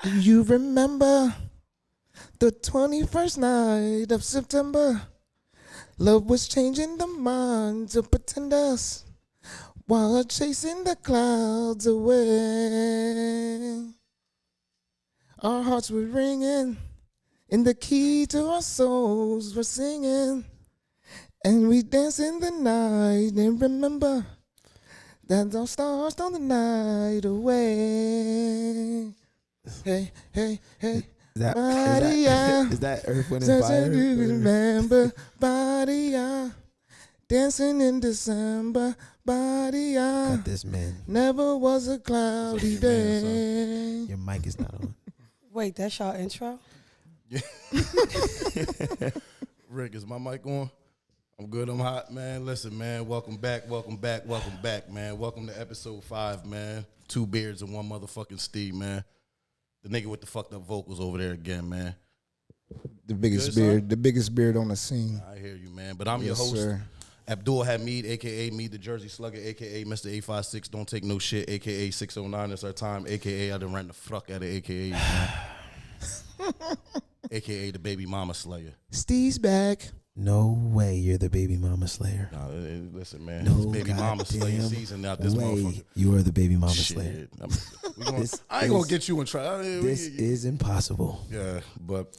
Do you remember the 21st night of September? Love was changing the minds of pretenders while chasing the clouds away. Our hearts were ringing, and the key to our souls were singing. And we danced in the night and remember that those stars stole the night away. Hey, hey, hey. Is that Earth, Wind, and Fire? You remember, body, dancing in December, body, Got this, man. never was a cloudy day. Your mic is not on. Wait, that's y'all intro? Rick, is my mic on? I'm good, I'm hot, man. Listen, man, welcome back, man. Welcome to episode 5, man. 2 beards and 1 motherfucking Steve, man. The nigga with the fucked up vocals over there again, man. The biggest Good, beard, son? the biggest beard on the scene. I hear you, man. But I'm your Yes, host, sir. Abdul Hamid, a.k.a. me, the Jersey Slugger, a.k.a. Mr. 856, don't take no shit, a.k.a. 609, it's our time, a.k.a. I done ran the fuck out of a.k.a. man. a.k.a. the baby mama slayer. Steve's back. No way you're the baby mama slayer. Nah, listen, man. No It's baby mama slayer goddamn season out this way motherfucker. you are the baby mama Shit. slayer. I ain't gonna get you in trouble. This is impossible. Yeah, but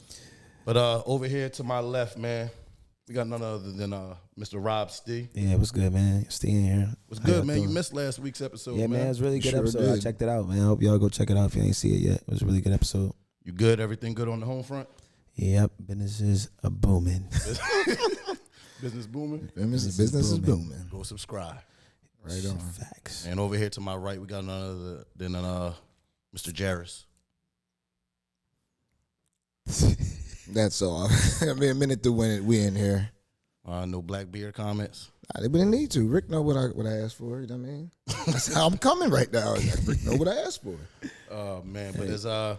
over here to my left, man, we got none other than Mr. Rob Stee. Yeah, what's good, man? Staying here. What's How good, y'all man? You doing? missed last week's episode, Yeah, man. It was a really good Sure episode. I did. checked it out, man. I hope y'all go check it out if you ain't see it yet. It was a really good episode. You good? Everything good on the home front? Yep, business is a booming. Business booming? Business is booming. Go subscribe. Right on. Facts. And over here to my right, we got none other than Mr. Jarris. That's all. I mean, a minute through when we in here. No black beard comments. I didn't need to. Rick know what I asked for. You know what I mean? That's how I'm coming right now. Rick know what I asked for. Man, but as our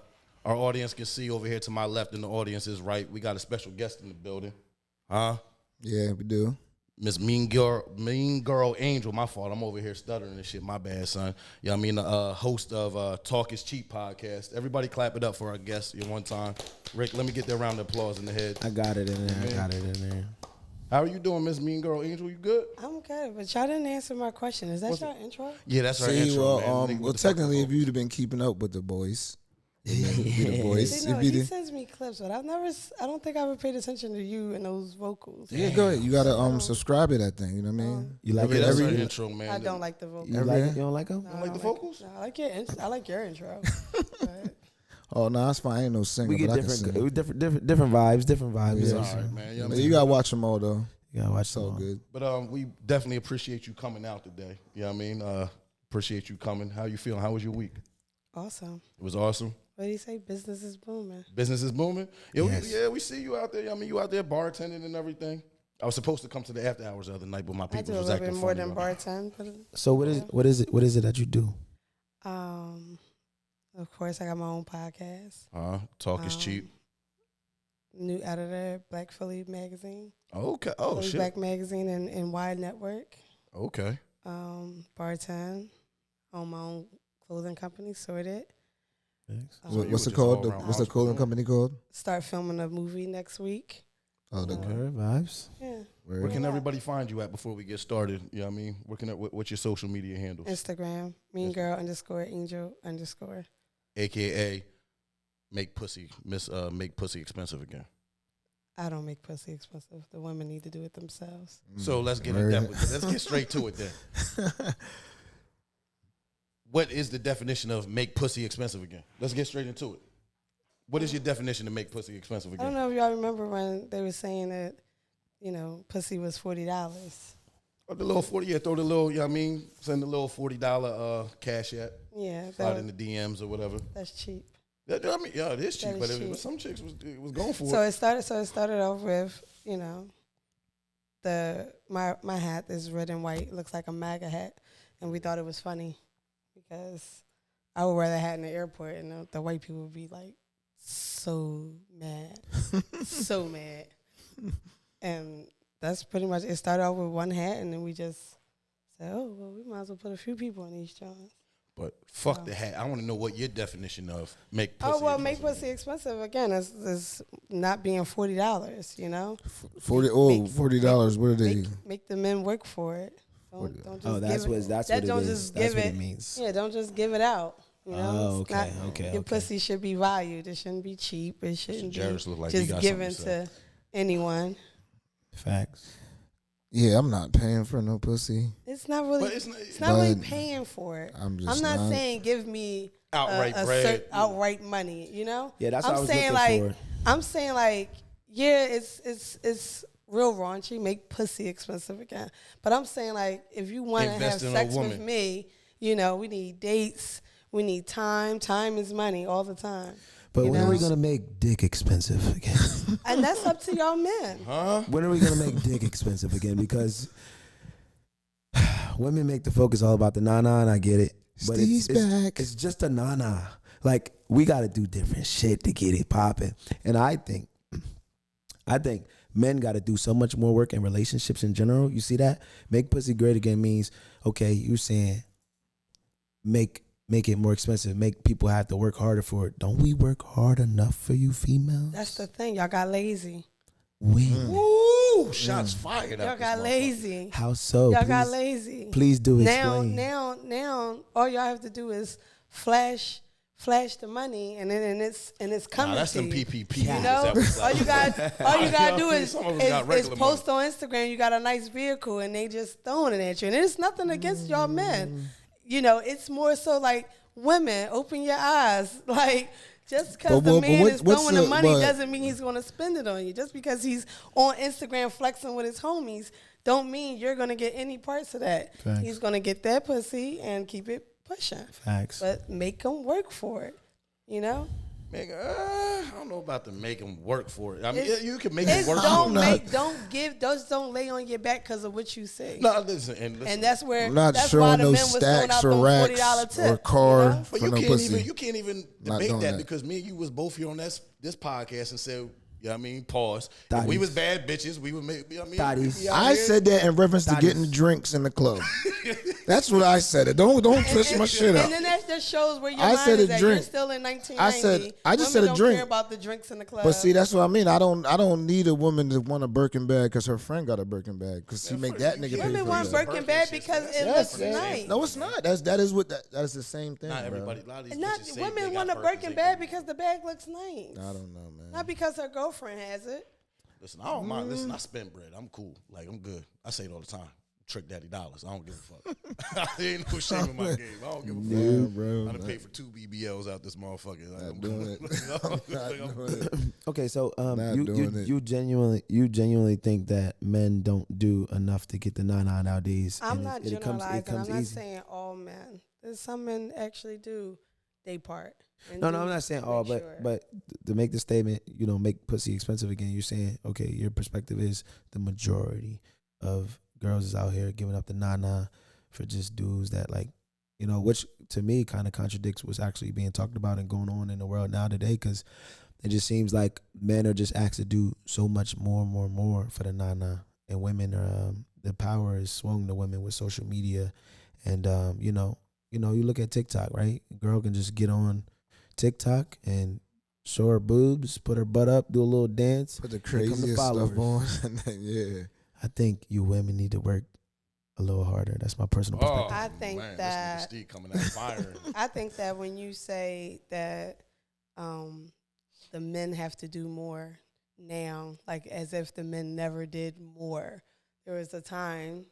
audience can see over here to my left and the audience is right, we got a special guest in the building. Yeah, we do. Miss Mean Girl Angel, my fault. I'm over here stuttering and shit. My bad, son. You know what I mean? The host of Talk is Cheap podcast. Everybody clap it up for our guest one time. Rick, let me get that round of applause in the head. I got it in there. How are you doing, Miss Mean Girl Angel? You good? I'm good, but y'all didn't answer my question. Is that your intro? Yeah, that's our See, intro, man. well, Nigga well, with the technically, if fucking you'd have been keeping up with the boys, you'd be the voice. See, no, If you he did- sends me clips, but I don't think I ever paid attention to you and those vocals. Yeah, go ahead. You gotta subscribe to that thing. You know what I mean? You like yeah, it? that's our every- intro, man. I don't like the vocals. You like it? You don't like them? No, don't I like the don't vocals? No, I like your intro. I like your intro. But Oh no, that's fine. I ain't no singer, We get but I can sing. different vibes. Different vibes. It's Yeah. all right, man. You know what I'm You saying? gotta watch them all though. You gotta watch It's all them all. good. But we definitely appreciate you coming out today. You know what I mean? Appreciate you coming. How you feeling? How was your week? awesome. It was awesome. What do you say? Business is booming. Business is booming. Yeah, Yes. we see you out there. I mean, you out there bartending and everything. I was supposed to come to the after hours the other night, but my I people do a was little acting bit more funny than about it. bartend. But So what is it that you do? Of course, I got my own podcast. Talk is cheap. New editor, Black Philly Magazine. Okay. Oh Philly shit. Black Magazine and Wide Network. Okay. Bartend. Own my own clothing company, Sorted. So you What's were it just called? all around What's the clothing entrepreneur? company called? Start filming a movie next week. Oh, the Word, vibes. Yeah. Where can everybody find you at before we get started? You know what I mean? What's your social media handles? Instagram, mean girl _ angel _ AKA make pussy expensive again. I don't make pussy expensive. The women need to do it themselves. So let's get Word. let's get straight to it then. What is the definition of make pussy expensive again? Let's get straight into it. What is your definition to make pussy expensive I don't again? know if y'all remember when they were saying that, pussy was $40. Oh, the little 40, yeah, throw the little, you know what I mean? Send the little $40 cash app, Yeah, slide in the DMs or whatever. that's cheap. Yeah, I mean, yeah, it is cheap, That but is cheap. some chicks was going for So it. it started off with, my hat is red and white. It looks like a MAGA hat. And we thought it was funny because I would wear that hat in the airport and the white people would be like so mad. So mad. And that's pretty much it. Started off with one hat and then we just said, oh, well, we might as well put a few people in these joints. But fuck the hat. I want to know what your definition of make pussy. Oh well, make expensive pussy expensive again. Is not being $40. You know, $40. What are they? make the men work for it. Don't just Oh, that's give what it. that's that what it don't is. just That's give what it. it means. Yeah, don't just give it out. You know, Oh, It's okay, not- okay, Your okay. pussy should be valued. It shouldn't be cheap. It shouldn't be Jarvis look like he just got given something to to anyone. Facts. Yeah, I'm not paying for no pussy. It's not really. But It's not really But paying for it. I'm just I'm not not- saying give me Outright bread. outright money. You know. Yeah, that's what I was saying looking like for. I'm saying like yeah, it's real raunchy. Make pussy expensive again. But I'm saying like if you want to have Invest in a sex with woman. me, you know, we need dates. We need time. Time is money all the time. But you when know? are we gonna make dick expensive again? And that's up to y'all men. Huh? When are we gonna make dick expensive again? Because women make the focus all about the na-na, and I get it. But Steve's back. It's just a na-na. Like, we gotta do different shit to get it popping. And I think men gotta do so much more work in relationships in general. You see that? Make pussy great again means, okay, you're saying make it more expensive. Make people have to work harder for it. Don't we work hard enough for you females? That's the thing. Y'all got lazy. When? Woo! Shots fired. Y'all out got this lazy. How so? Y'all got Please- lazy. Please do Now, explain. now, all y'all have to do is flash the money, and then it's motherfucker. coming Nah, that's to them you. PPP. You know, all you got do is, Some of us got regular post on Instagram. You got a nice vehicle, and they just throwing it at you. And there's nothing against y'all men. You know, it's more so like women. Open your eyes, like. Just because the man is throwing the money doesn't mean he's going to spend it on you. Just because he's on Instagram flexing with his homies don't mean you're going to get any parts of that. Facts. He's going to get that pussy and keep it pushing. Facts. But make him work for it, you know? I don't know about to make them work for it. I mean, It's- you can make them It's work don't for it. don't lay on your back because of what you say. No, listen, and listen. And that's where I'm not that's showing why the no men was throwing out stacks or them racks $40 tips, or car. you know? But for you no can't pussy. even Not debate doing that that. because me and you was both here on this podcast and said, you know what I mean, pause. If Thotties. we was bad bitches, we would make, you know what I mean? Thotties. We out I here. said that in reference to That getting is- drinks in the club. That's what I said. Don't twist my shit up. And then that just shows where your I mind said is a at. You're drink. still in 1990. I just Women said a don't drink. care about the drinks in the club. But see, that's what I mean. I don't need a woman to want a Birkin bag because her friend got a Birkin bag because she make that nigga pay women for want it. Birkin bag because it Yes, looks yes. nice. No, it's not. That is the same thing. Not bro. everybody. A lot of these Not bitches say women they want a got Birkin Birkins, bag they because the bag looks nice. I don't know, man. Not because her girlfriend has it. Listen, I don't mind. Listen, I spend bread. I'm cool. Like, I'm good. I say it all the time. Trick Daddy dollars. I don't give a fuck. There ain't no shame in my game. I don't give a fuck. Yeah, bro. I done paid for 2 BBLs out this motherfucker. Like, Not I'm doing cool. it. Like, I'm Not good. doing it. Okay, so Not you doing it. you genuinely think that men don't do enough to get the na-na nowadays? I'm and not it comes generalizing. I'm not easy. saying all men. There's some men actually do they part. and No, do I'm not saying make all, sure. but to make the statement, make pussy expensive again. You're saying, okay, your perspective is the majority of girls is out here giving up the na-na for just dudes that which to me kind of contradicts what's actually being talked about and going on in the world now today, because it just seems like men are just asked to do so much more for the na-na, and women are the power is swung to women with social media, and you look at TikTok, right? A girl can just get on TikTok and show her boobs, put her butt up, do a little dance. Put the Here come the craziest stuff on. followers. And then, yeah. I think you women need to work a little harder. That's my personal Oh, perspective. I think man, that- this nigga Steve coming out firing. I think that when you say that the men have to do more now, like as if the men never did more. There was a time,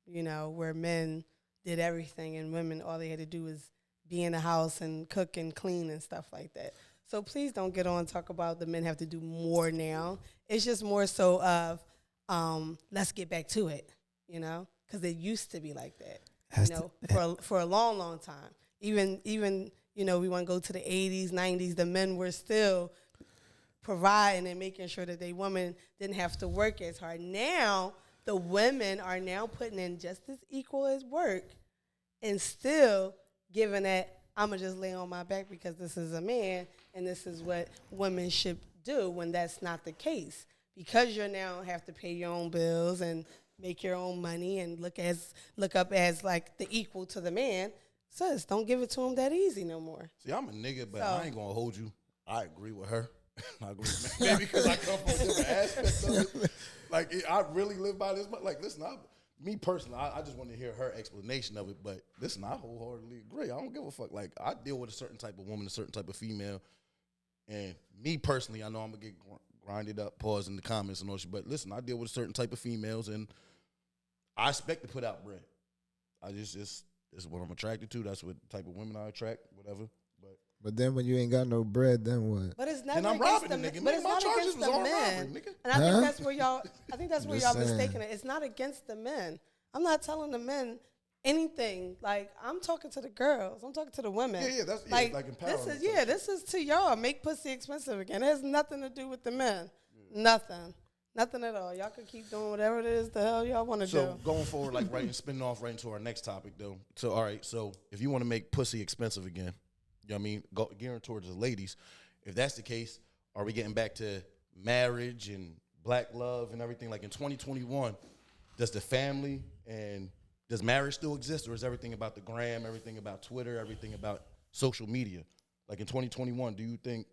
where men did everything and women, all they had to do was be in the house and cook and clean and stuff like that. So please don't get on and talk about the men have to do more now. It's just more so of let's get back to it, because it used to be like that, for a long, long time. Even we want to go to the 80s, 90s, the men were still providing and making sure that they women didn't have to work as hard. Now, the women are now putting in just as equal as work and still giving that, I'm going to just lay on my back because this is a man and this is what women should do, when that's not the case. Because you now have to pay your own bills and make your own money and look up as like the equal to the man, sis, don't give it to him that easy no more. See, I'm a nigga, but So- I ain't gonna hold you. I agree with her. I agree with maybe because I come from a different aspect of it. Like, I really live by this. But, like, listen, me personally, I just want to hear her explanation of it. But, listen, I wholeheartedly agree. I don't give a fuck. Like, I deal with a certain type of woman, a certain type of female. And me personally, I know I'm going to get grinded up, pause in the comments and all shit. But, listen, I deal with a certain type of females, and I expect to put out bread. I just this is what I'm attracted to. That's what type of women I attract, whatever. But then when you ain't got no bread, then what? But it's never And I'm against robbing the the men. nigga. But Nigga, it's my not charges against was the all men. robbery, nigga. And I think that's where y'all. I think that's where Just y'all saying. mistaken it. It's not against the men. I'm not telling the men anything. Like, I'm talking to the girls. I'm talking to the women. Yeah, that's like empowering. this is to y'all. Make pussy expensive again. It has nothing to do with the men. Nothing. Nothing at all. Y'all can keep doing whatever it is the hell y'all want to So do. going forward, like right and spinning off right into our next topic though. So all right, so if you want to make pussy expensive again, you know what I mean, gearing towards the ladies. If that's the case, are we getting back to marriage and black love and everything? Like in 2021, does the family and does marriage still exist, or is everything about the gram, everything about Twitter, everything about social media? Like in 2021, do you think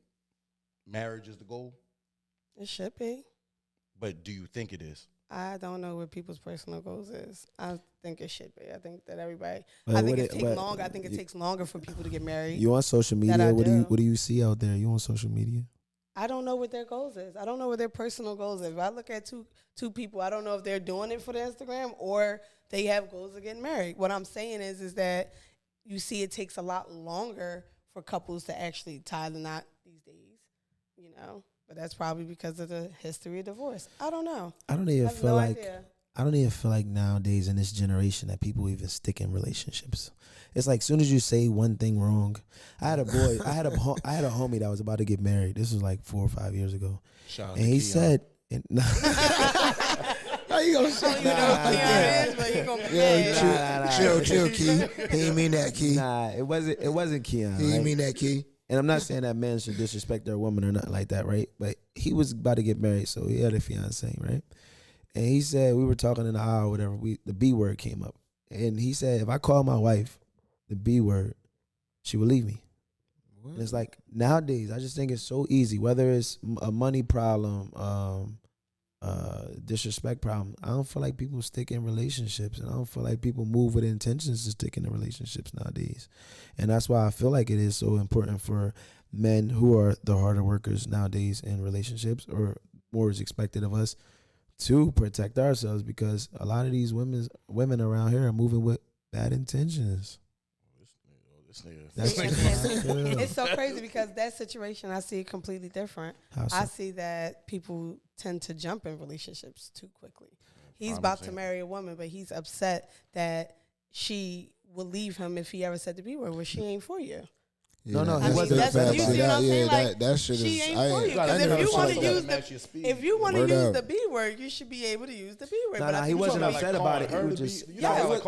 marriage is the goal? It should be. But do you think it is? I don't know what people's personal goals is. I think it should be. I think that everybody. But I think what it it- takes but longer. I think it takes longer for people to get married. You on social That I media? do. What do you see out there? You on social media? I don't know what their goals is. I don't know what their personal goals is. If I look at two people, I don't know if they're doing it for the Instagram or they have goals of getting married. What I'm saying is that you see it takes a lot longer for couples to actually tie the knot these days, you know. But that's probably because of the history of divorce. I don't know. I don't I even have feel no like idea. I don't even feel like nowadays in this generation that people even stick in relationships. It's like as soon as you say one thing wrong, I had a homie that was about to get married. This was like 4 or 5 years ago, Shout out and to he Keon. said, How you gonna say I don't even know who Keon is, but he gonna be mad. Chill, Key. He ain't mean that, Key. nah, it wasn't Keon. He Right? ain't mean that, Key. And I'm not saying that men should disrespect their woman or nothing like that, right? But he was about to get married, so he had a fiance, right? And he said, we were talking in the aisle or whatever, the B word came up. And he said, if I call my wife the B word, she will leave me. And it's like nowadays, I just think it's so easy, whether it's a money problem, disrespect problem. I don't feel like people stick in relationships, and I don't feel like people move with intentions to stick in the relationships nowadays. And that's why I feel like it is so important for men who are the harder workers nowadays in relationships, or more is expected of us, to protect ourselves, because a lot of these women around here are moving with bad intentions. This nigga. That's See, just and- how I feel. It's so crazy because that situation I see completely different. How so? I see that people tend to jump in relationships too quickly. He's I'm about to saying. marry a woman, but he's upset that she will leave him if he ever said the B word. Well, she ain't for you. No, he I mean, wasn't that's upset you about see what I'm Yeah, saying? Like, that shit she is. ain't I for ain't- you. I Because never if you saw want to that. use Match your speed. if you want to Word use up. the B word, you should be able to use the B word. Nah, But I he think wasn't somebody- upset about it. He was just he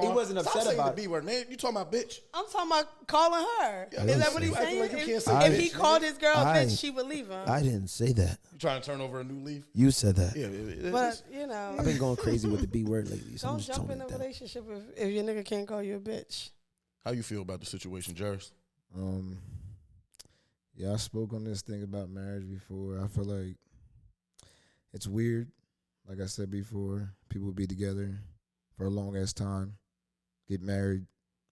wasn't upset Stop about saying the B word, man. You talking about bitch? I'm talking about calling her. Yeah, Is that didn't what say he's that. saying? Like you can't If, say if bitch, he nigga. called his girl a I- bitch, she would leave him. I didn't say that. You trying to turn over a new leaf? You said that. Yeah, But you know, I've been going crazy with the B word lately, so I'm don't just jump toning in a it down. relationship if your nigga can't call you a bitch. How you feel about the situation, Jerris? Yeah, I spoke on this thing about marriage before. I feel like it's weird. Like I said before, people be together for a long ass time, get married,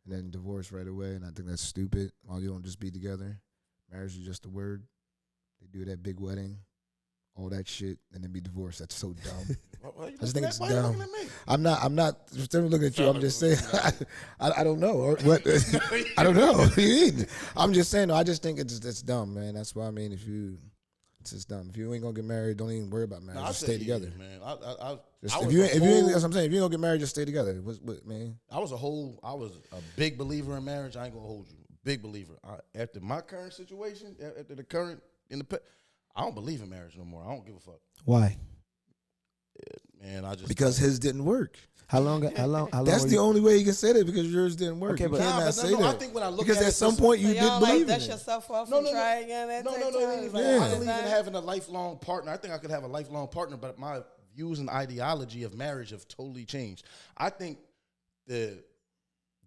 and then divorce right away. And I think that's stupid. Why you don't just be together? Marriage is just a word. They do that big wedding, all that shit, and then be divorced. That's so dumb. Why you I just looking think at- it's why you dumb. looking at me? I'm not still looking at you. I'm just saying. I don't know. Or what? I don't know. What do you mean? I'm just saying. I just think it's dumb, man. That's why I mean, it's just dumb. If you ain't gonna get married, don't even worry about marriage. Nah, I Just say stay yeah, together. man. Just, I if was you a ain't, whole- that's what I'm saying. If you ain't gonna get married, just stay together. What, man? I was a big believer in marriage. I ain't gonna hold you. Big believer. After my current situation, after the current I don't believe in marriage no more. I don't give a fuck. Why? Man, I just Because his didn't work. How long? That's were the you- only way you can say that, because yours didn't work. Okay, you but- cannot Nah, but say no, that. I think when I look because at at it, some listen, point you So did y'all like believe in dust it. yourself off No, and no, try again at No, that it time? ain't even. Like, Yeah. I what is believe in that? having a lifelong partner. I think I could have a lifelong partner, but my views and ideology of marriage have totally changed. I think the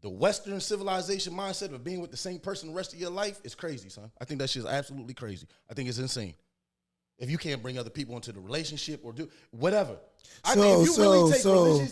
the Western civilization mindset of being with the same person the rest of your life is crazy, son. I think that shit's absolutely crazy. I think it's insane. If you can't bring other people into the relationship or do whatever. I think if you really take religion,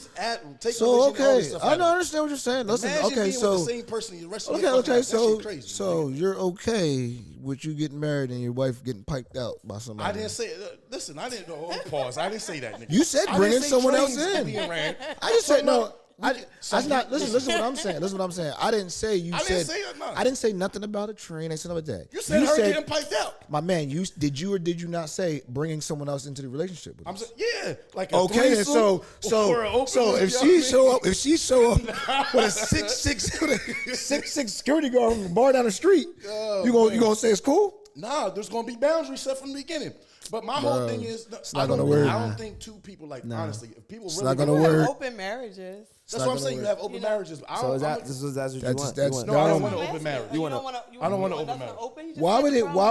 take religion, all this stuff I don't understand what you're saying. Listen, imagine okay, being so with the same person the rest of your fucking life. so That shit crazy. so you're okay with you getting married and your wife getting piped out by somebody? I didn't say. Listen, I didn't. Pause. I didn't say that. Nigga. You said I bringing didn't say someone else trains in. being ran. I just said no. Listen, Listen what I'm saying. Listen what I'm saying. I didn't say you I said. didn't say that, no. I didn't say nothing about a train. I said about that. You said her getting piped out. My man, did you or did you not say bringing someone else into the relationship with I'm us? saying, yeah, like a Okay, then threesome or an open so one, if you know she show up with a 6'6" security guard from the bar down the street, you gonna say it's cool? Nah, there's gonna be boundaries set from the beginning. But my whole thing is, not gonna work. I don't think two people honestly, if people It's really not gonna You have work. open marriages. That's what I'm saying. You have open marriages. I So don't, is I'm- that's what you That's- want? that's- You want- No, I don't dumb. want an open marriage. I don't want an open marriage. Why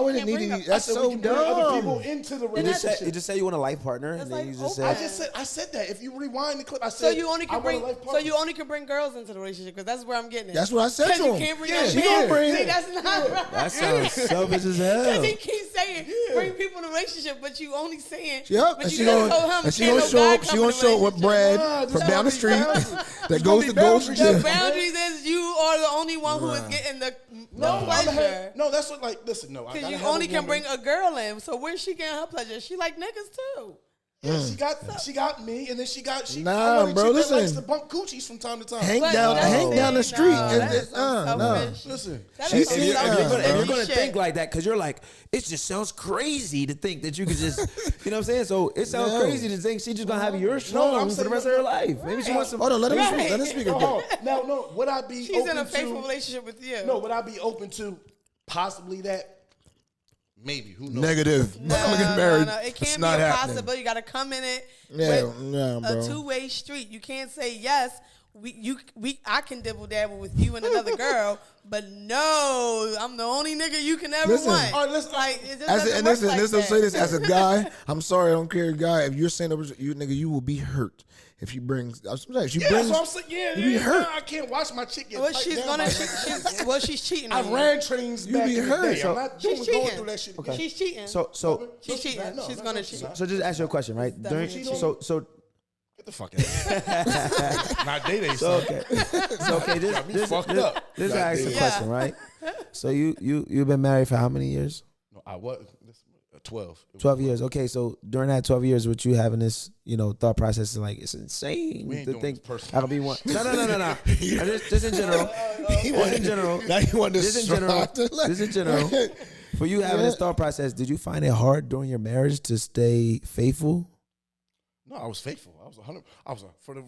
would it need to be? That's I said so we can bring other people dumb. into the You relationship. just say you want a life partner, and It's then like you just open. say, I said that. If you rewind the clip, I said So you only I can want a bring. life So partner. you only can bring girls into the relationship because that's where I'm getting it. That's what I said to you him. can't bring Yeah, no she man. gonna bring See, it. that's not right. that sounds selfish as hell. Because he keeps saying bring people in a relationship, but you only saying. Yep, But and you she never gonna told him and she can't gonna no show guy up. She come in gonna a show up with relationship. bread there's from down the gonna be street boundaries. that There's goes gonna to be goes. boundaries. The Yeah. boundaries is you are the only one who is getting the pleasure. No, that's what. Like, listen, no. I Because gotta you have a only can woman. bring a girl in. So where's she getting her pleasure? She like niggas too. Yeah, she got me, and then she got Nah, I want a bro, chick that likes listen. to bump coochies from time to time. Hang But down, that's hang the down the thing, street. no, that is so No. selfish. Listen, That She is so seen- If you're selfish. gonna Shit. think like that, because you're like, it just sounds crazy to think that you could just, you know what I'm saying? So it sounds No. crazy to think she's just gonna have your I'm songs for saying the rest of her life. Maybe she wants some. Hold on, let him Right. speak. Let him speak no, again. hold on. No, would I be She's open in a faithful to? relationship with you. No, would I be open to possibly that? Maybe. Who knows? Negative. No, I'm getting married. no. It It's can't be not a happening. possibility. You got to come in it Yeah, with nah, bro. a two-way street. You can't say yes. I can dibble dabble with you and another girl, but no, I'm the only nigga you can ever Listen. want. All right, listen. Like it just As doesn't and work listen, like listen, that. say this as a guy. I'm sorry, I don't care, guy. If you're saying that was you, nigga, you will be hurt if she brings. I'm sorry, if she Yeah, brings. that's what I'm saying. Yeah, you be yeah, hurt. I can't watch my chick get Well, piped she's down gonna. by She's cheating. I on you. ran trains You back be in the hurt. day. So- I'm not doing She's going cheating. through that shit again. She's cheating. So She's cheating. No, She's no, gonna no, cheat. she's not. so just ask you a question, right? Definitely cheating. So Get the fuck out. Not Day-Day, So son. okay, so okay, Got me fucked up. this Got is a me. question, right? So you've been married for how many years? No, I was 12. 12 years. Okay, so during that 12 years, with you having this, thought process, is like it's insane We ain't to doing think this personal. I could be one. No. Just in general. Just in general. Now you want to Just in general. Just in general. For you having this thought process, did you find it hard during your marriage to stay faithful? No, I was faithful. I was 100.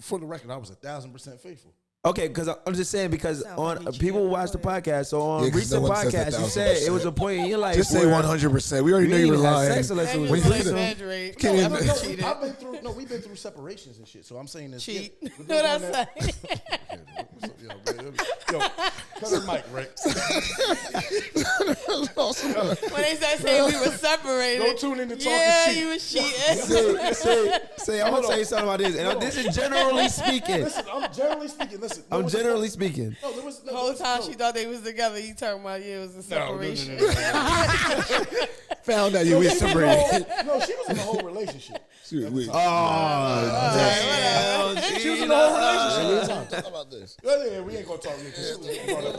For the record, I was 1,000% faithful. Okay, because I'm just saying, because Sounds on like he people cheated. watch the podcast, so on Yeah, 'cause recent no one says podcasts, you 1,000%. said it was a point in your life Just say where 100%. We already you know didn't you were even have lying. sex unless it was And When you you- threesome. exaggerate. Can't No, even- I've No, cheated. I've been through. No, we've been through separations and shit. So I'm saying this. Cheat. Yeah, What I say? What's up, yo, man? Yo, cut the mic, Rick. When they started saying we were separated. Don't tune in to talking yeah, shit. you was cheating. Say, I'm gonna tell you something about this, and this is generally speaking. Listen, I'm generally speaking. Listen, I'm generally speaking. No, there was The whole time she thought they was together, you talking about it was a separation. Found out you were separated. No, she was in a whole relationship. Shoot, we- She was in a whole relationship. Talk about this. Yeah, we ain't gonna talk Nick. She was brought up.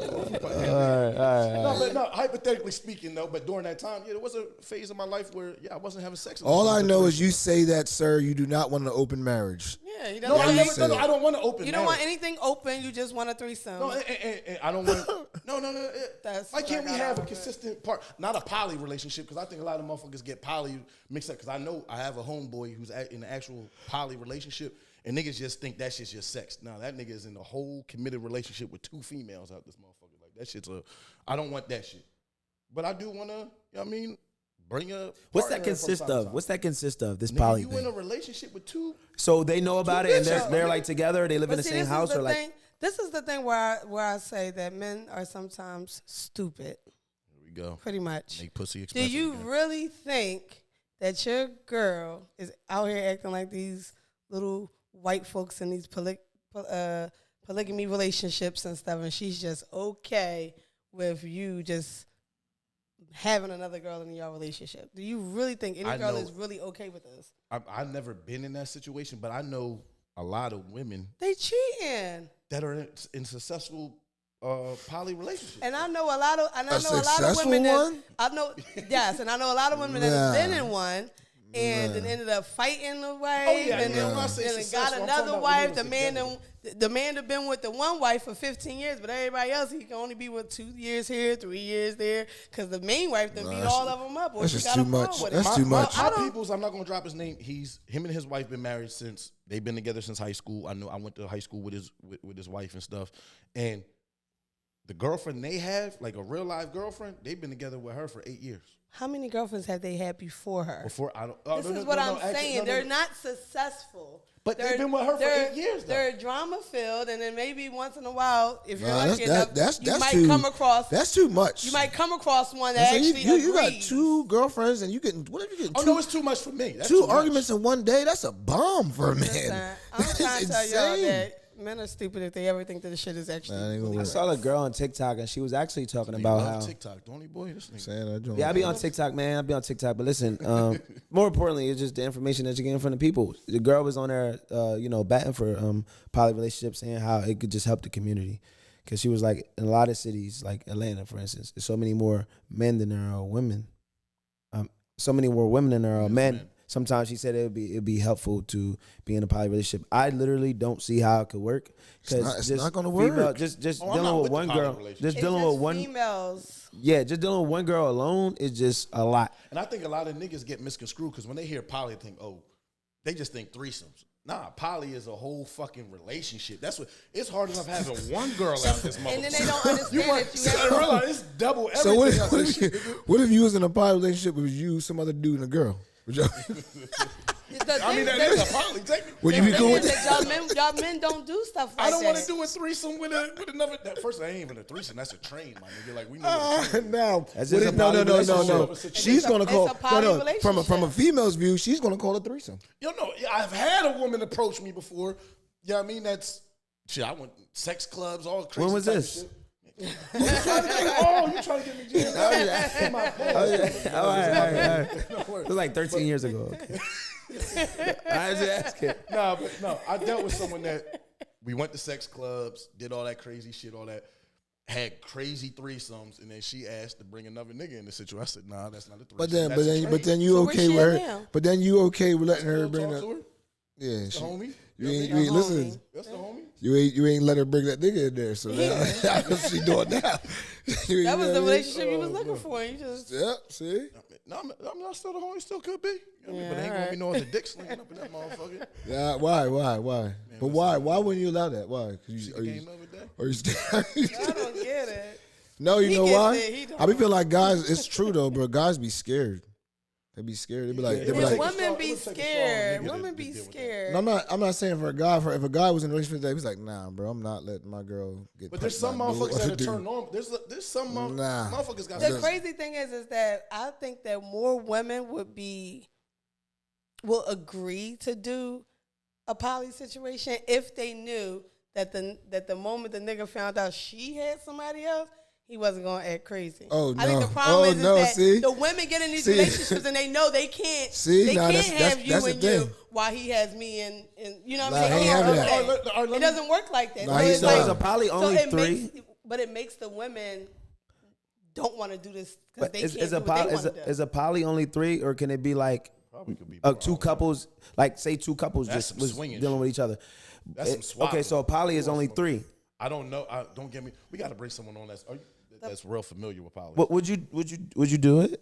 No, but no, hypothetically speaking though, but during that time, yeah, there was a phase of my life where I wasn't having sex. All I know is you say that, sir, you do not want an open marriage. Yeah, you No, don't I want you never. said No, it. I don't want to open. you don't want marriage. anything open. You just want a threesome. No, and I don't want. No. That's Why what can't I we got have a out of it. consistent part? Not a poly relationship, because I think a lot of motherfuckers get poly mixed up. Because I know I have a homeboy who's in an actual poly relationship, and niggas just think that shit's just sex. No, that nigga is in a whole committed relationship with 2 females out this motherfucker. Like that shit's I don't want that shit. But I do want to. You know what I mean? Bring a. What's that partner from consist time to of? time. What's that consist of? This Nigga, poly you in a thing. relationship with 2? So they know about it, and bitches. they're like together. They live in But the see, same this is house, the or like. thing. This is the thing where I say that men are sometimes stupid. Here we go. Pretty much. Make pussy Do expensive. you again. really think that your girl is out here acting like these little white folks in these polygamy relationships and stuff, and she's just okay with you just having another girl in your relationship. Do you really think any girl is really okay with this? I've never been in that situation, but I know a lot of women They cheating. that are in successful poly relationships. And I know a lot of women one? I know and I know a lot of women that have been in one and then ended up fighting the wife and then got another wife. The man that been with the one wife for 15 years, but everybody else he can only be with 2 years here, 3 years there, because the main wife done beat all of them up. Or That's she just got too a problem much. with That's it. too much. My people's, I'm not gonna drop his name. Him and his wife been married since they've been together since high school. I know I went to high school with his wife and stuff, and the girlfriend they have, like a real life girlfriend, they've been together with her for 8 years. How many girlfriends have they had before her? Before I don't. This is what I'm saying. They're not successful. But they've been with her for 8 years, though. They're drama filled, and then maybe once in a while, if you're Nah, lucky enough, you might too, come across. That's too much. You might come across one that So actually you got agrees. 2 girlfriends and you getting what if you getting Oh no, it's too much for me. That's 2 too much. arguments in one day? That's a bomb for a man. Listen, I'm That's trying to tell y'all insane. that men are stupid if they ever think that the shit is actually. Nah, it ain't gonna really work. I saw a girl on TikTok and she was actually talking They about love how. TikTok, don't he, boy? This nigga. Saying that joint. Yeah, I be on TikTok, man. I be on TikTok, but listen. More importantly, it's just the information that you're getting from the people. The girl was on there, batting for poly relationships, saying how it could just help the community. Because she was like, in a lot of cities, like Atlanta, for instance, there's so many more men than there are women. So many more women than there are men. Sometimes she said it'd be helpful to be in a poly relationship. I literally don't see how it could work. It's not gonna work. Just I'm dealing not with with the one poly girl. relationship. Just It's dealing just with one. females. Yeah, just dealing with one girl alone is just a lot. And I think a lot of niggas get misconstrued because when they hear poly, they think, they just think threesomes. Nah, poly is a whole fucking relationship. That's what it's hard enough having one girl out this motherfucker. And then they don't understand that you have. realize it's double everything. So out what if you was in a poly relationship with you, some other dude and a girl? Would y'all, I mean, that is a poly. would you be cool with that? Y'all men don't do stuff like that. I don't want to do a threesome with another. First, that ain't even a threesome. That's a train, my nigga. Like we know. What a train is. No, That's just a no. poly relationship. She's gonna It's call a poly from a relationship. female's view. She's gonna call it threesome. You know, I've had a woman approach me before. You know what I mean? That's shit. I went sex clubs, all crazy. When was type this? Shit. You trying to get me jammed out? In my pants. All right. It was like 13 years ago. Okay. I was just asking. No, I dealt with someone that we went to sex clubs, did all that crazy shit, all that, had crazy threesomes, and then she asked to bring another nigga in the situation. I said, nah, that's not a threesome. But then you So where's okay she with at her? now? But then you okay with letting her bring talk that? to her? Yeah, That's the homie. you You ain't know what I mean? listen. That's the homie. You ain't let her bring that nigga in there. So now that's what she doing now. That was the relationship you was looking for. You just Yep. See. No, I'm not still the homie. Still could be. You know what I mean? But Yeah, ain't gonna be alright. no other dick slinging up in that motherfucker. Yeah. Why? But why? Why wouldn't you allow that? Why? See the game of the day. Are you I don't get it. No, you He know gets why? it, he don't. I be feeling like guys. It's true though, bro. Guys be scared. They be scared. They be like, Yeah, they be it like. would Women be take a strong scared. nigga to Women be deal with that. scared. No, I'm not saying for a guy. If a guy was in a relationship, he's like, nah, bro, I'm not letting my girl get. But there's touched some by motherfuckers no that are dude. turned on. There's some Nah. motherfuckers got. The crazy thing is that I think that more women will agree to do a poly situation if they knew that the moment the nigga found out she had somebody else, he wasn't gonna act crazy. Oh, I think no. the problem Oh, is no, that see? the women get in these See? relationships and they know they can't. See? They Nah, can't that's- have you that's the and you thing. while he has me and you know what Nah, I mean. he They ain't can't having do that. that. It doesn't work like that. Nah, he it's not. So is a poly only it 3? but it makes the women don't want to do this because But they is, can't is do a what poly they want to do. is a poly only 3, or can it be like Probably could be 2 couples? Like say 2 couples That's just some was swinging dealing shit. with each other. That's some swapping. Okay, so a poly is only 3. I don't know. Don't get me. We got to bring someone on that's real familiar with poly. What would you do it?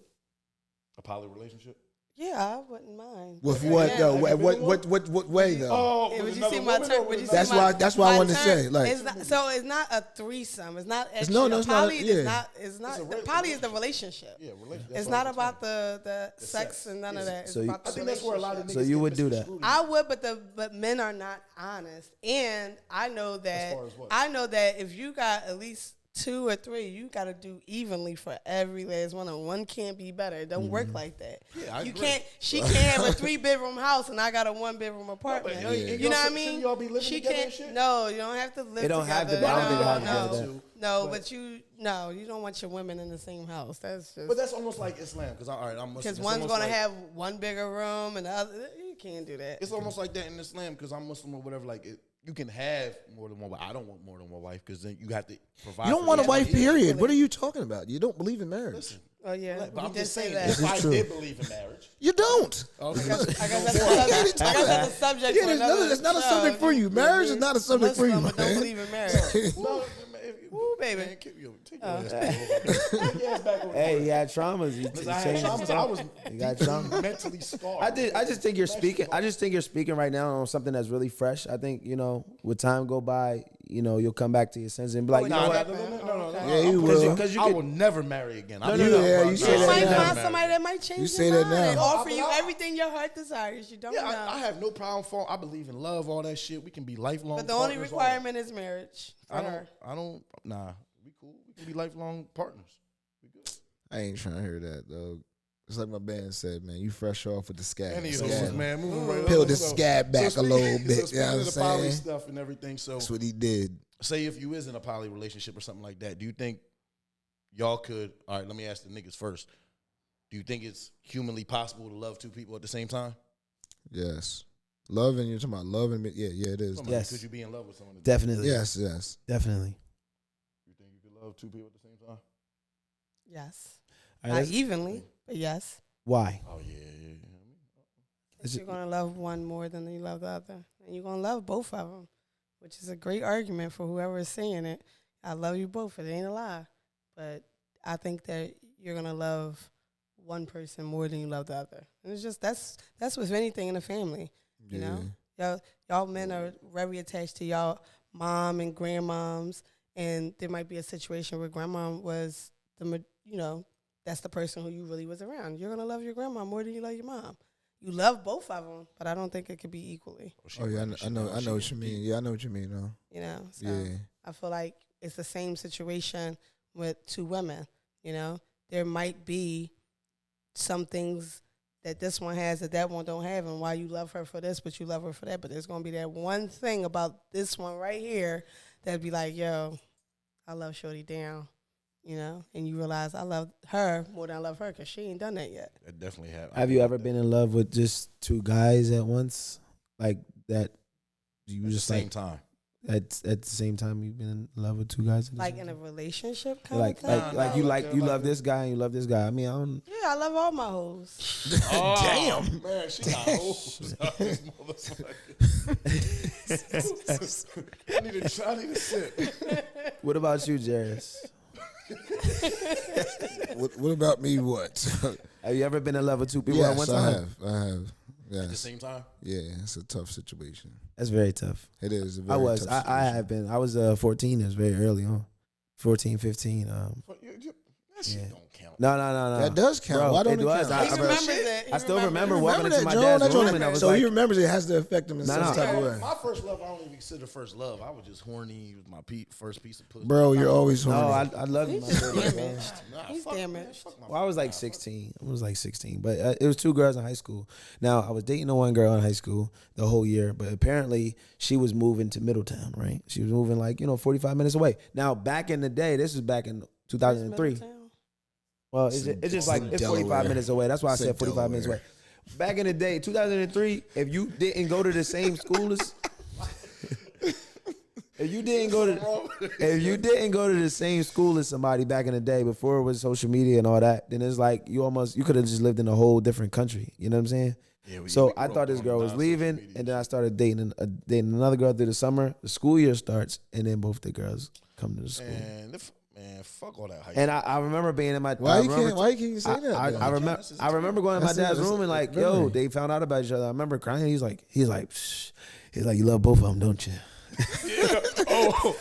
A poly relationship. Yeah, I wouldn't mind. With Yeah. what though? Have you been in What way though? Oh, Yeah, with would you another see my woman turn? or Would you with see That's my- why- that's why I my wanted to turn? say, like- it's not, so it's not a threesome. It's not. Actually, no, it's not. poly Yeah. is not. It's not. It's a The re- poly is the relationship. Yeah, relationship. It's not about the sex sex. and none of that. It's So you- about the I think that's where a lot of niggas relationship. So you get would do that? misconstrued. I would, but men are not honest, and I know that far as what? I know that if you got at least 2 or 3, you got to do evenly for every last one. And one can't be better. It don't work like that. Yeah, I you agree. can't. She can't have a 3-bedroom house and I got a 1-bedroom apartment. but, You y'all know what I shouldn't mean? y'all be living She together can't. and shit? No, you don't have to live. It don't have to be- together. I don't think it has to no, be no, that. no. But you don't want your women in the same house. That's just But that's almost like Islam, because all right, I'm Muslim. because It's one's almost gonna like- have one bigger room and the other. You can't do that. It's almost like that in Islam, because I'm Muslim or whatever. Like, you can have more than one wife. I don't want more than one wife, because then you have to provide. You don't for want a everybody. wife, period. What are you talking about? You don't believe in marriage. Listen, Oh yeah, but we I'm did just say saying, that. if I true. did believe in marriage, You don't. okay. I guess that's a subject. Yeah, for another it's not a show. subject for you. Marriage is not a subject for you, Muslim, but don't man. believe in marriage. no, Woo, baby. man, take your ass back over. Hey, he had traumas. He Listen, I had traumas. I was He got trauma. mentally scarred. I just think you're speaking. I just think you're speaking right now on something that's really fresh. I think with time go by, you'll come back to your senses and be like, you know No, what? no. Yeah, you will. Because you I could- will never marry again. No, Yeah, you You say that might now. find somebody that might change You your say that mind now. and offer you I- everything your heart desires. You don't Yeah, know. I have no problem for. I believe in love, all that shit. We can be lifelong. But the only partners, all that. requirement is marriage for her. I don't. Nah, we cool. We can be lifelong partners. We good. I ain't trying to hear that, though. It's like my band said, man. You fresh off with the scab. Any of Scab. those, man. Moving right Peel on. the So- scab back so a little speaking- bit. So You speaking know what of I'm the poly saying? stuff and everything. So That's what he did. say if you is in a poly relationship or something like that, do you think y'all could? All right, let me ask the niggas first. Do you think it's humanly possible to love two people at the same time? Yes. Love and you're talking about love and yeah, it is. Yes. Could you be in love with someone? at the- Definitely. Yes. Definitely. You think you could love two people at the same time? Yes. All Not right, let's- evenly, but yes. why? Oh yeah. Is You're it- going to love one more than you love the other. And you're going to love both of them, which is a great argument for whoever is saying it. I love you both. It ain't a lie. But I think that you're going to love one person more than you love the other. And it's just, that's with anything in a family. You know? Y'all men are very attached to y'all mom and grandmoms. And there might be a situation where grandma was, that's the person who you really was around. You're going to love your grandma more than you love your mom. You love both of them, but I don't think it could be equally. Oh yeah, I know what you mean. Yeah, I know what you mean. Though. You know, so Yeah. I feel like it's the same situation with two women. You know, there might be some things that this one has that one don't have, and why you love her for this, but you love her for that. But there's gonna be that one thing about this one right here that'd be like, yo, I love Shorty down. You know, and you realize I love her more than I love her because she ain't done that yet. That definitely happened. Have you ever been in love with just two guys at once? Like that? You at the just same like time? at the same time you've been in love with two guys? At the Like same in a time? relationship kind like of thing. you love this guy and you love this guy. I mean, I don't. Yeah, I love all my hoes. Damn, man, she got hoes. This motherfucker. I need a sip. What about you, Jairus? What about me? What? Have you ever been in love with two people at one Yes, time? I have. At the Yes. same time? Yeah, it's a tough situation. That's very tough. It is. A very I was. Tough I situation. have been. I was 14. It was very early on. 14, 15. That shit Yeah. don't count. No. That does count. Bro, Why don't it was. count? I- He remembers it. He I still remember it. walking Remember into that, my Joe? dad's That's room what- and I was so like, he remembers it has to affect him in some No. type of way. My first love, I don't even consider first love. I was just horny. It was my first piece of pussy. Bro, you're always horny. no, I love you. He's just my baby, damaged. Nah, He's fuck, man, damaged. fuck my Well, I was like nah, fuck 16. I was like 16, but it was two girls in high school. Now I was dating the one girl in high school the whole year, but apparently she was moving to Middletown. Right? She was moving 45 minutes away. Now back in the day, this is back in 2003. Middletown? Well, it's just like it's 45 Delaware. minutes away. That's why I It's in said 45 minutes away. Delaware. Back in the day, 2003, if you didn't go to the same school as if you didn't go to the same school as somebody back in the day before it was social media and all that, then it's like you could have just lived in a whole different country. You know what I'm saying? Yeah, we So I grew thought up this on girl was non-social leaving, media and then I started dating another girl through the summer. The school year starts, and then both the girls come to the school. Man, fuck all that hype. And I remember being in my Why you can't you say that? I, then? I remember going to my That's dad's it. room and like, It's yo, memory. they found out about each other. I remember crying. He's like, Shh. He's like, you love both of them, don't you?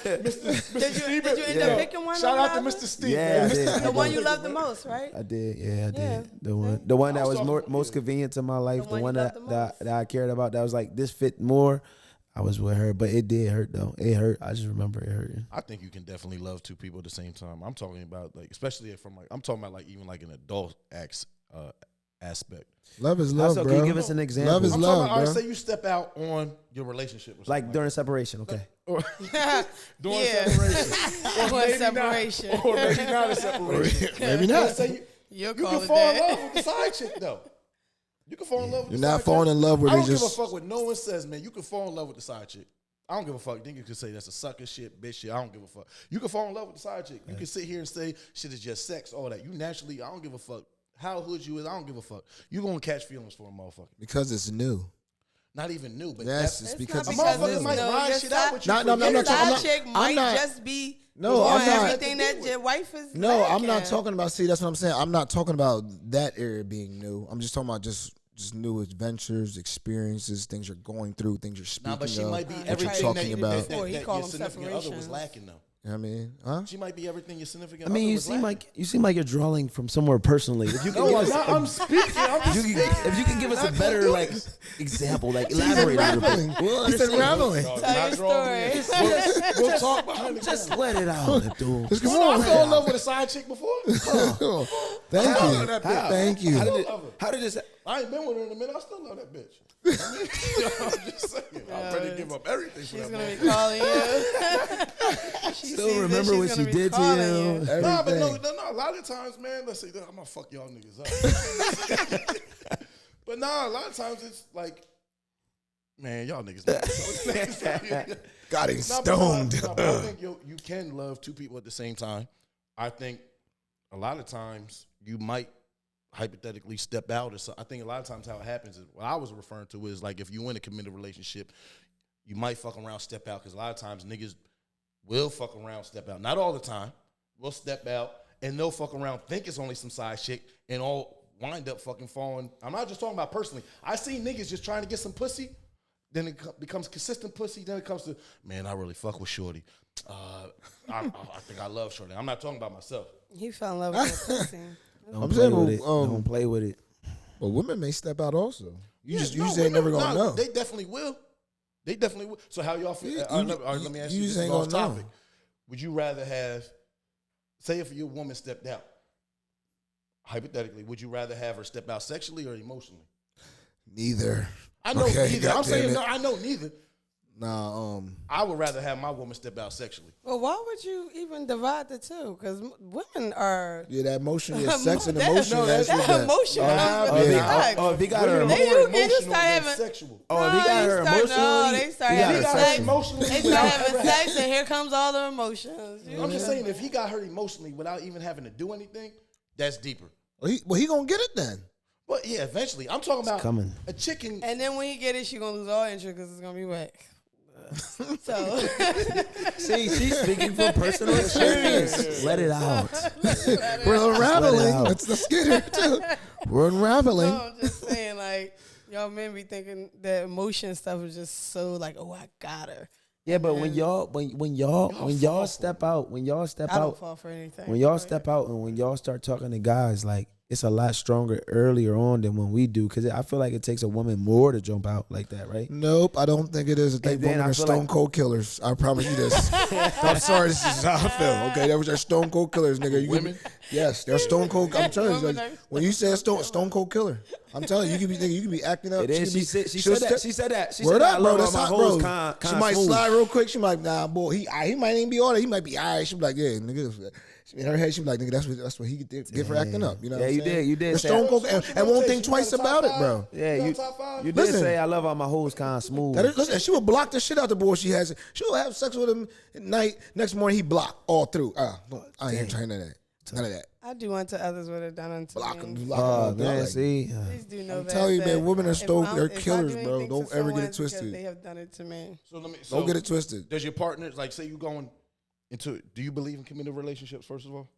Did you end up picking one? Shout over out to the Mr. other? Steve. Yeah, man. I did. The one you love the most, right? I did. Yeah, I did. Yeah. The one that I was was talking more, about most you. convenient to my life, The the one one you that, loved the that most. that I cared about. That was like this fit more. I was with her, but it did hurt though. It hurt. I just remember it hurting. I think you can definitely love two people at the same time. I'm talking about like, especially from like, I'm talking about like even like an adult aspect. Love is love, So bro. can you give us an example? Love is I'm love, talking about, all right, bro. say you step out on your relationship, or like something during separation, okay? or during Yeah. separation, or Or maybe separation. not, or maybe not a separation. Maybe Let's not. say You'll you call can it fall in that. love with the side chick though. You can fall in love with You're the not side falling chick. in love with I it. don't give a Just fuck what no one says, man. You can fall in love with the side chick. I don't give a fuck. Then you can say that's a sucker shit, bitch shit. I don't give a fuck. You can fall in love with the side chick. You can sit here and say shit is just sex, all that. You naturally, I don't give a fuck how hood you is. I don't give a fuck. You gonna catch feelings for a motherfucker. because it's new. Not even new, but Yes, that's it's It's because not it's a because motherfucker it's might new. ride Your shit out side- with you. No, for no, I'm Your not years. talking- side chick I'm might not- just be No, doing I'm not. everything that your wife is. No, I'm not lacking. talking about. See, that's what I'm saying. I'm not talking about that area being new. I'm just talking about just new adventures, experiences, things you're going through, things you're speaking Nah, but she of. might be What you're everything talking that, about. that, Before, that, he that called your them significant other was separations. lacking though. You know what I mean, huh? She might be everything your significant I mean, other you was seem lacking. like you're drawing from somewhere personally. If you can No, give I'm us not. a- I'm speaking. I'm if you can give us a better like example, like elaborate a little Unraveling. bit. We'll He said understand. unraveling. Tell your story. We'll talk behind the Just camera. let it out, dude. Just come I on. fell in love with a side chick before. Thank I you. love that bitch. Thank you. How did this? I ain't been with her in a minute. I still love that bitch. I mean, I'm just saying. I'm ready to give up everything for She's that gonna motherfucker. be calling you. She Still sees remember this, what she's she gonna be did to calling you? Nah, but no, Everything. a lot of times, man, let's say, I'm gonna fuck y'all niggas up. But nah, a lot of times it's like, man, y'all niggas. Got him Nah, but stoned. but I think you can love two people at the same time. I think a lot of times you might hypothetically step out or something. I think a lot of times how it happens is what I was referring to is like if you in a committed relationship, you might fuck around, step out, because a lot of times niggas will fuck around, step out. Not all the time. We'll step out and they'll fuck around, think it's only some side chick, and all wind up fucking falling. I'm not just talking about personally. I see niggas just trying to get some pussy. Then it becomes consistent pussy. Then it comes to, man, I really fuck with Shorty. I think I love Shorty. I'm not talking about myself. He fell in love with that pussy. Don't I'm play saying, with it. well, Don't play with it. But women may step out also. You just no, ain't never women- gonna nah, know. They definitely will. They definitely will. So how y'all feel? You- all right, let me ask you you. just This ain't is off gonna know. topic. Would you rather have, say, if your woman stepped out, hypothetically, would you rather have her step out sexually or emotionally? Neither. I know Okay, neither. I'm goddamn saying it. no. I know neither. Nah, I would rather have my woman step out sexually. Well, why would you even divide the two? Because women are. yeah, that emotion, yeah, sex and That- emotion. no, that's that what that. emotion Nah, comes oh, with yeah. the sex. Oh, if he got her, Women are They more do get to emotional start than having- sexual. oh, if he got her No, emotionally, they start he got having her sex. sexually. Emotionally, They start without having ever sex, and here comes all the emotions. You I'm just know? saying, if he got her emotionally without even having to do anything, that's deeper. Well, he gonna get it then. But yeah, eventually. I'm talking about coming. a chicken. And then when you get it, she gonna lose all interest because it's gonna be whack. So See, she's speaking from personal experience. Let it out. We're unraveling. out. Let's get it too. We're unraveling. no, I'm just saying, like, y'all men be thinking that emotion stuff is just so like, oh, I got her. Yeah, but when y'all step out, when y'all step I don't out, fall for anything. when y'all step out, and when y'all start talking to guys, like it's a lot stronger earlier on than when we do, because I feel like it takes a woman more to jump out like that, right? Nope, I don't think it is. I think And then women I are feel stone like- cold killers. I promise you this. I'm sorry, this is how I feel. Okay, that was your stone cold killers, nigga. You Women? Yes, they're stone cold. I'm telling you, Women like, are when you say stone cold killer, I'm telling you, you could be acting up. It is. could She be- said she'll that. step- She said that. She Word said that. up, bro. I That's love hot, my hoes bro. She kind might smooth. slide real quick. She be like, nah, boy, he might ain't be all that. He might be all right. She be like, yeah, nigga. In her head, she be like, nigga, that's what he get for acting up. You know? Yeah, what I'm you saying? did. You did They're say stone that. cold and won't think twice about it, bro. Yeah, You you got top five? you did Listen. say I love all my hoes kind of smooth. That is, listen, she will block the shit out the boy she has. She'll have sex with him at night. Next morning, he blocked all through. I ain't trying none of that. None of that. I do unto others what it done unto Block me. him. Block Oh him. man, Like, see, Please do know I'm that. telling you, man, women are if stone- I'm- they're if I killers, do bro. anything Don't to ever get it someone, it's because twisted. They have done it to me. So let me. Don't get it twisted. Does your partner, like, say you going into? Do you believe in committed relationships? First of all,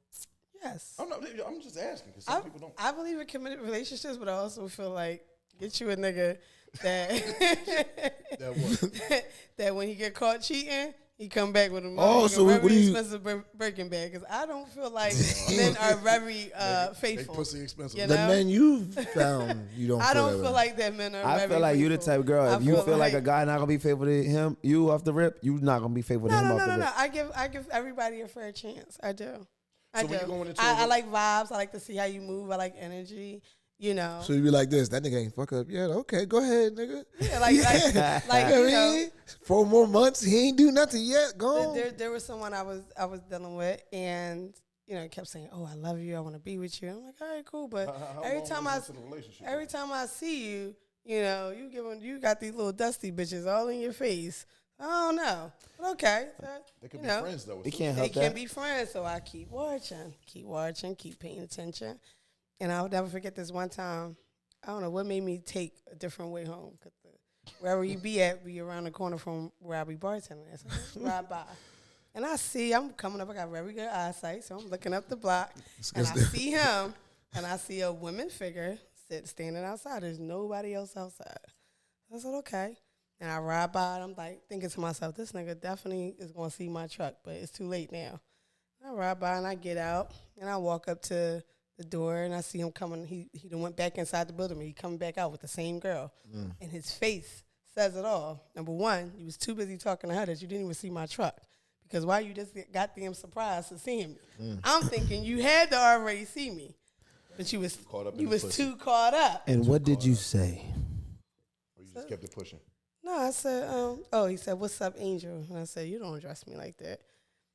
Yes. I'm just asking because some people don't. I believe in committed relationships, but I also feel like get you a nigga that That what? that when he get caught cheating, He come back with a So very what do you- expensive Birkin bag because I don't feel like men are very Make faithful. pussy expensive. You The know? men you found, you don't. I don't that feel way. like that men are. I very feel like you the faithful. type of girl. I If you feel like a guy not gonna be faithful to him, you off the rip, you not gonna be faithful to him off the rip. I give everybody a fair chance. I do. I So when do. you going into I a- like vibes. I like to see how you move. I like energy. You know. So you be like this. That nigga ain't fuck up yet. Okay, go ahead, nigga. Yeah, like You you know. mean? 4 more months. He ain't do nothing yet. Go on. There was someone I was dealing with, and you know, kept saying, "Oh, I love you. I want to be with you." I'm like, "All right, cool." But How every long time was into the relationship? every time I see you, you know, you got these little dusty bitches all in your face. I don't know, but okay. So, They could you be know, friends though. They too. can't they help can that. be friends. So I keep watching, keep paying attention, and I'll never forget this one time. I don't know what made me take a different way home. Cause wherever you be at, be around the corner from where I be bartending. So I just ride by. And I'm coming up, I got very good eyesight, so I'm looking up the block, and I see him, and I see a woman figure standing outside. There's nobody else outside. I said, okay. And I ride by, and I'm like thinking to myself, this nigga definitely is going to see my truck, but it's too late now. I ride by, and I get out, and I walk up to the door, and I see him coming. He done went back inside the building. He coming back out with the same girl, and his face says it all. Number one, you was too busy talking to her that you didn't even see my truck. Because why you just got damn surprised to seeing me? I'm thinking you had to already see me, but you was too caught up. And what did you say? Or you just kept it pushing. No, I said, he said, "What's up, Angel?" And I said, "You don't address me like that."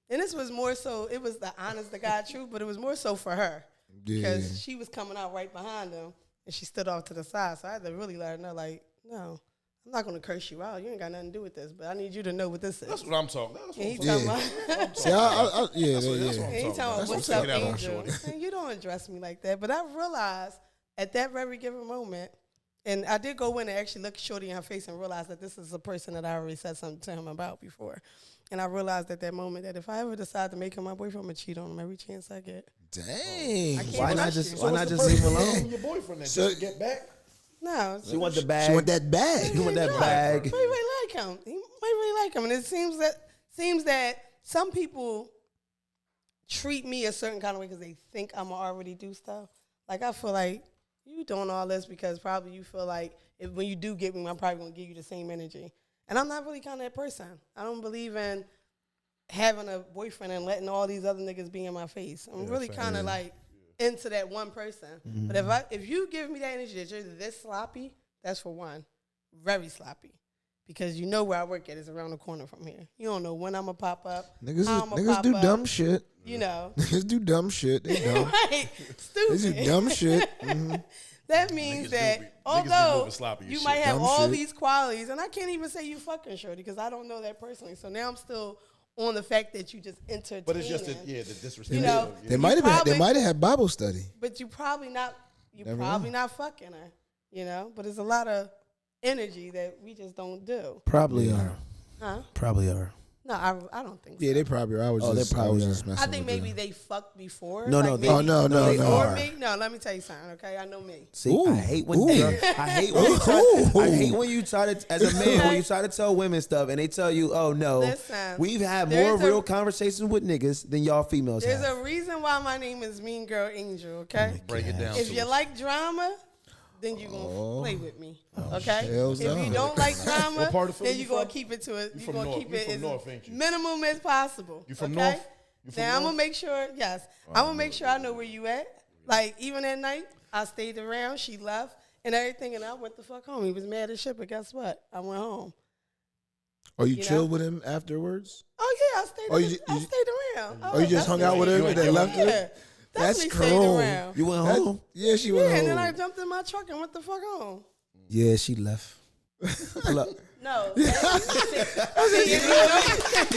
And this was more so, it was the honest to God truth, but it was more so for her because she was coming out right behind him, and she stood off to the side. So I had to really let her know, like, no. I'm not going to curse you out. You ain't got nothing to do with this, but I need you to know what this is. That's what I'm talking about. And he That's talking about, See, what I'm and he talking about, what's Take up, it out on Angel? shorty. And you don't address me like that. But I realized at that very given moment, and I did go in and actually look Shorty in her face and realize that this is a person that I already said something to him about before. And I realized at that moment that if I ever decide to make him my boyfriend, I'm going to cheat on him every chance I get. Dang. I can't Why not trust just you. why not just leave him alone? Your boyfriend then So- just to get back. No. She want the bag. She want that bag. You want that bag. He might really like him. He might really like him. And it seems that some people treat me a certain kind of way because they think I'm already do stuff. Like I feel like you doing all this because probably you feel like when you do get me, I'm probably gonna give you the same energy. And I'm not really kind of that person. I don't believe in having a boyfriend and letting all these other niggas be in my face. I'm really kind of like into that one person. But if you give me that energy that you're this sloppy, that's for one, very sloppy. Because you know where I work at is around the corner from here. You don't know when I'm going to pop up. Niggas do dumb shit. You know. Niggas do dumb shit. They dumb. Right? They Stupid. do dumb shit. Mhm. That means Niggas that be although moving sloppy as you shit. might have Dumb all shit. these qualities, and I can't even say you fucking Shorty because I don't know that personally. So now I'm still on the fact that you just entertain. But it's just the disrespect. You know, Yeah. They might have probably- had Bible study. But you probably not. You Never probably know. not fucking her. You know. But it's a lot of energy that we just don't do. Probably are. Huh? Probably are. No, I don't think so. Yeah, they probably are. I was Oh, they just, I probably was are. just messing I think with maybe you. they fucked before. No, no, like they- maybe- Oh, no, no, they no. Or are. me. No, let me tell you something. Okay, I know me. See, Ooh. I hate when Ooh. I hate when you try, I hate when you try to, as a man, when you try to tell women stuff and they tell you, "Oh no, Listen, we've had there's more a- real conversations with niggas than y'all females There's have." a reason why my name is Mean Girl Angel. Okay. Break it down. If to you us. like drama, then you gonna play with me. Okay. hells If no. you don't like drama, What part of Philly then you you gonna from? keep it to it. You You from gonna North. keep You it from as North, ain't you? minimum as possible. You from okay? North? You from Now I'm North? gonna make sure. Yes, I'm gonna make sure I know where you at. Like even at night, I stayed around. She left and everything, and I went the fuck home. He was mad as shit, but guess what? I went home. Or you You chill know? with him afterwards? Oh yeah, I stayed. Oh, you I ju- stayed around. Oh, you just hung out with her You and ain't then left Yeah, her? That's definitely stayed cool. around. You went That- home? Yeah, she went Yeah, and home. then I jumped in my truck and went the fuck home. Yeah, she left. Pull up. No. You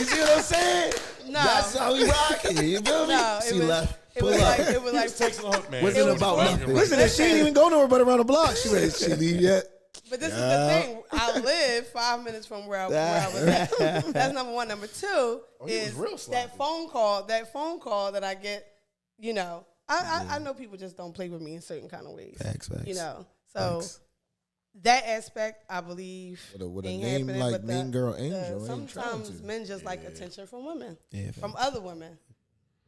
see what I'm saying? No. That's how we rocking. You feel me? No, She left. It was like it was like Takes the hook, man. Wasn't It was about fun. nothing. Listen, she ain't even go nowhere but around the block. She ready. She leave yet? But this is the thing. I live 5 minutes from where I was at. That's number one. Number two Oh, he was is real sloppy. that phone call that I get. You know, I know people just don't play with me in certain kind of ways. Facts. You know, so Facts. that aspect, I believe, With a ain't name happening, like but Mean Girl Angel, ain't sometimes trying to. men just like attention from women, Yeah, from other women.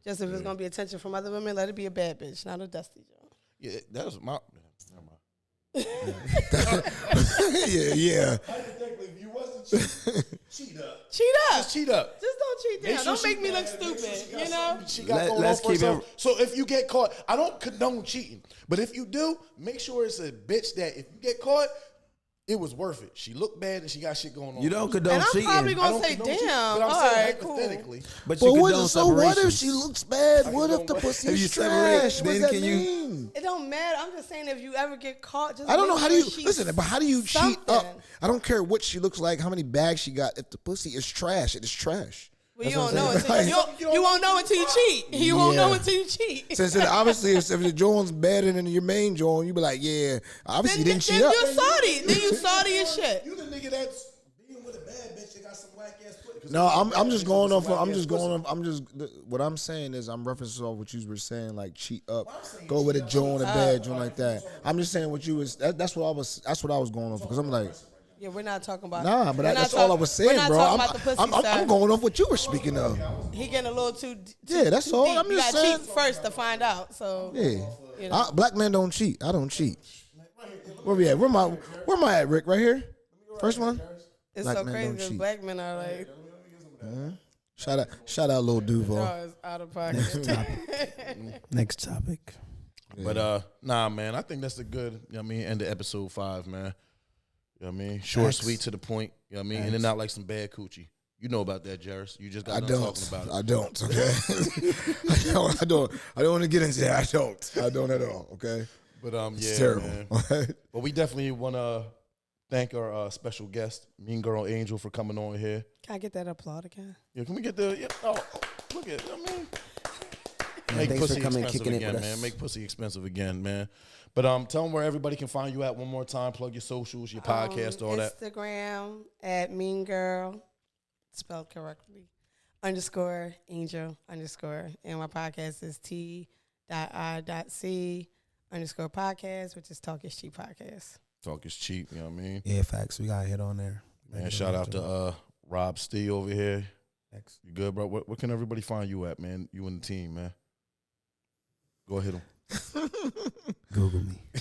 Just if it's gonna be attention from other women, let it be a bad bitch, not a dusty joint. Yeah, that was my. Never mind. Yeah. Hypothetically, if you wasn't cheat up. Cheat up. Just cheat up. Just don't cheat down. Make sure Don't she make me mad, look make sure stupid. she got You know. something she got going Let's on for keep it- herself. So if you get caught, I don't condone cheating, but if you do, make sure it's a bitch that if you get caught, it was worth it. She looked bad and she got shit going on. You don't condone And I'm cheating. probably I gonna don't say, condone cheating, damn. but I'm All saying right, cool. hypothetically. But But you what, condone so what if separations. she looks bad? What if the condone- pussy If you is separate, trash? What does then that can you- mean? It don't matter. I'm just saying if you ever get caught, just I don't know make how do you sure she's listen, but how do you cheat something. up? I don't care what she looks like, how many bags she got. If the pussy is trash, it is trash. Well, you That's don't know what I'm until saying. you won't know until you cheat. You won't know Yeah. until you cheat. Since it, obviously, if the joint's better than your main joint, you be like, yeah, obviously you didn't cheat up. You're salty. Then you salty as shit. You the nigga that's being with a bad bitch that got some whack ass pussy. No, I'm just going off. What I'm saying is I'm referencing off what you were saying, like cheat up, go with a joint, a bad joint like that. I'm just saying what you was. That's what I was going off because I'm like, Yeah, we're not talking about. nah, but we're not that's all I talk- was we're saying, not bro. talking about the pussy, I'm sir. going off what you were speaking of. He getting a little too. Yeah, that's too all. deep. I'm You just gotta saying. cheat first to find out. So Yeah, you know. black men don't cheat. I don't cheat. Where we at? Where am I at, Rick? Right here. First one. It's black so men crazy don't because cheat. black men are like, Shout out, Lil Duval. oh, it's out of pocket. Next topic. But nah, man, I think that's a good, you know what I mean, end of episode 5, man. You know what I mean? Short, Thanks. sweet, to the point. You know what I mean? In and out like some bad coochie. You know about that, Jarris. You just I got done don't. talking about it. I don't. Okay. I don't. I don't want to get into that. I don't at all. Okay. But It's yeah, terrible. man. But we definitely want to thank our special guest, Mean Girl Angel, for coming on here. Can I get that applaud again? Yeah, can we get the? Yeah, look at. I mean, Yeah, make thanks for pussy coming, expensive kicking it again, with man. us. Make pussy expensive again, man. But tell them where everybody can find you at one more time. Plug your socials, your podcast, all that. Instagram at Mean Girl, spelled correctly, _ Angel _ and my podcast is T.I.C _ podcast, which is Talk is Cheap podcast. Talk is cheap. You know what I mean? Yeah, facts. We got to hit on there. Man, shout out to Rob Stee over here. Thanks. You good, bro? Where can everybody find you at, man? You and the team, man. Go hit them. Google me. I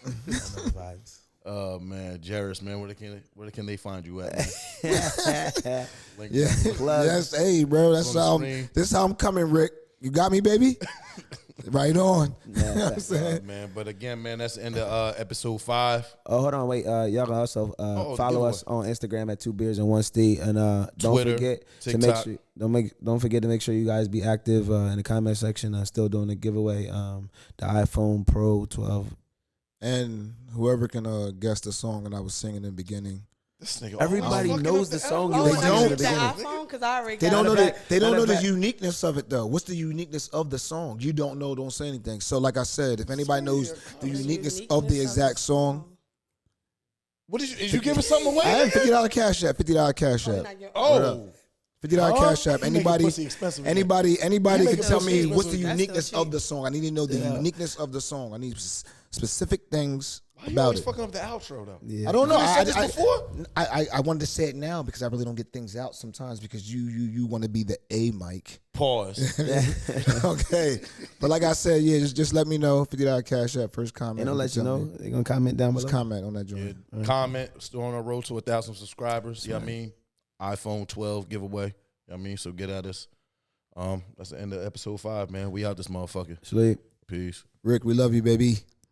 know the vibes. Man, Jarris, man, where can they find you at, man? Link Yeah. Plug. Yes. Hey, bro. on the screen. This how I'm coming, Rick. You got me, baby. Right on. Yeah, You know what I'm facts. saying? Man, but again, man, that's the end of episode 5. Oh, hold on, wait. Y'all can also follow give us on Instagram at 2 Beers and 1 Steve, and don't Twitter, forget to TikTok. make sure don't forget to make sure you guys be active in the comment section. Still doing a giveaway, the iPhone Pro 12. And whoever can guess the song that I was singing in the beginning. This nigga, Everybody always knows fucking the up song the you They was don't. singing in The the beginning. iPhone, because I already They got don't know it. Matter the of they don't fact- know the matter of uniqueness of it though. What's the uniqueness of the song? You don't know, don't say anything. So like I said, if anybody knows the uniqueness of the exact song, What is you giving something away? I have $50 cash app. $50 cash app. Oh, $50 cash app. He making Anybody pussy expensive again. anybody He can making tell pussy me what's the expensive. uniqueness That's so of the song. I need to know the Yeah. uniqueness of the song. I need specific things Why you about always it. fucking up the outro though? Yeah. I don't know. You said this before? I wanted to say it now because I really don't get things out sometimes because you want to be the A mic. Pause. Okay, but like I said, yeah, just let me know. $50 cash app. First comment. And they'll let you Tell know. me. They're gonna comment down Just below. comment on that Yeah, joint. comment. Still on our road to 1,000 subscribers. You know what I mean? iPhone 12 giveaway. You know what I mean? So get at us. That's the end of episode 5, man. We out this motherfucker. Sleep. Peace. Rick, we love you, baby.